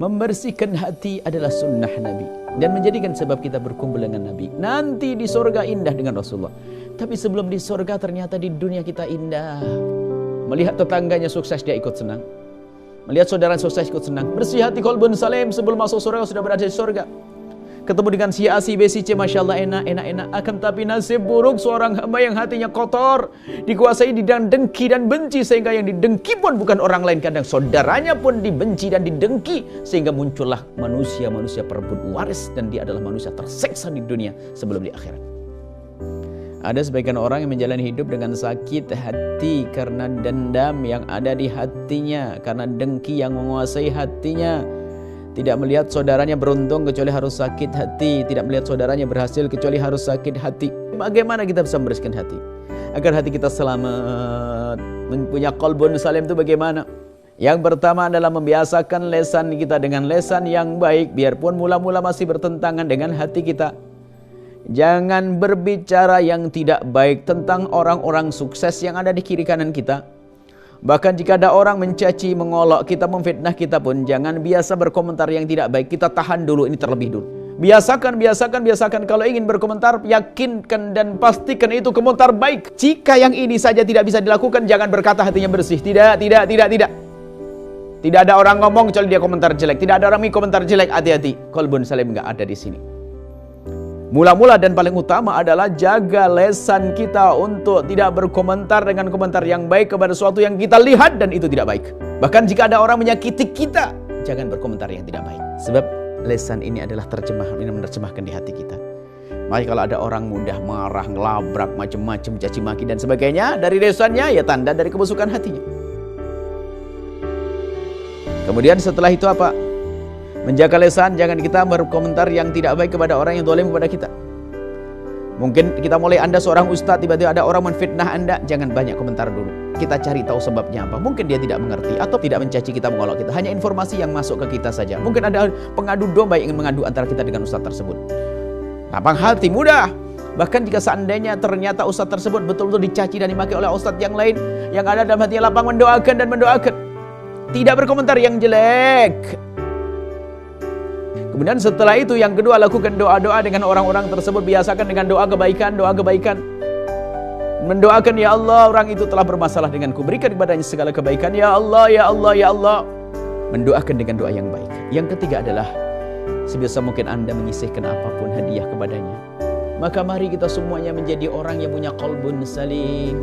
Membersihkan hati adalah sunnah Nabi dan menjadikan sebab kita berkumpul dengan Nabi. Nanti di surga indah dengan Rasulullah. Tapi sebelum di surga ternyata di dunia kita indah. Melihat tetangganya sukses dia ikut senang. Melihat saudara sukses ikut senang. Bersih hati qalbun salim, sebelum masuk surga sudah berada di surga. Ketemu dengan si A, si B, si C, Masya Allah enak. Akan tapi nasib buruk seorang hamba yang hatinya kotor, dikuasai dan dengki dan benci, sehingga yang didengki pun bukan orang lain, kadang saudaranya pun dibenci dan didengki, sehingga muncullah manusia perebut waris, dan dia adalah manusia terseksa di dunia sebelum di akhirat. Ada sebagian orang yang menjalani hidup dengan sakit hati karena dendam yang ada di hatinya, karena dengki yang menguasai hatinya. Tidak melihat saudaranya beruntung kecuali harus sakit hati, tidak melihat saudaranya berhasil kecuali harus sakit hati. Bagaimana kita bisa membersihkan hati agar hati kita selamat, mempunyai qalbun salim itu bagaimana? Yang pertama adalah membiasakan lesan kita dengan lesan yang baik, biarpun mula-mula masih bertentangan dengan hati kita. Jangan berbicara yang tidak baik tentang orang-orang sukses yang ada di kiri kanan kita. Bahkan jika ada orang mencaci, mengolok kita, memfitnah kita pun, jangan biasa berkomentar yang tidak baik. Kita tahan dulu, ini terlebih dulu. Biasakan. Kalau ingin berkomentar, yakinkan dan pastikan itu komentar baik. Jika yang ini saja tidak bisa dilakukan, jangan berkata hatinya bersih. Tidak. Tidak ada orang ngomong kecuali dia komentar jelek. Tidak ada orang komentar jelek, hati-hati. Qalbun salim enggak ada di sini. Mula-mula dan paling utama adalah jaga lesan kita untuk tidak berkomentar dengan komentar yang baik kepada sesuatu yang kita lihat dan itu tidak baik. Bahkan jika ada orang menyakiti kita, jangan berkomentar yang tidak baik. Sebab lesan ini adalah ini menerjemahkan di hati kita. Makanya kalau ada orang mudah marah, ngelabrak, macam-macam, caci maki dan sebagainya, dari lesannya ya tanda dari kebusukan hatinya. Kemudian setelah itu apa? Menjaga lesan, jangan kita berkomentar yang tidak baik kepada orang yang zalim kepada kita. Mungkin kita mulai Anda seorang ustaz, tiba-tiba ada orang menfitnah Anda, jangan banyak komentar dulu. Kita cari tahu sebabnya apa. Mungkin dia tidak mengerti atau tidak mencaci kita, mengolok kita. Hanya informasi yang masuk ke kita saja. Mungkin ada pengadu domba yang ingin mengadu antara kita dengan ustaz tersebut. Lapang hati, mudah. Bahkan jika seandainya ternyata ustaz tersebut betul-betul dicaci dan dimaki oleh ustaz yang lain, yang ada dalam hatinya lapang mendoakan. Tidak berkomentar yang jelek. Kemudian setelah itu yang kedua, lakukan doa-doa dengan orang-orang tersebut. Biasakan dengan doa kebaikan. Mendoakan, ya Allah, orang itu telah bermasalah denganku, berikan kepadanya segala kebaikan. Ya Allah. Mendoakan dengan doa yang baik. Yang ketiga adalah sebisa mungkin Anda menyisihkan apapun hadiah kepadanya. Maka mari kita semuanya menjadi orang yang punya qalbun salim.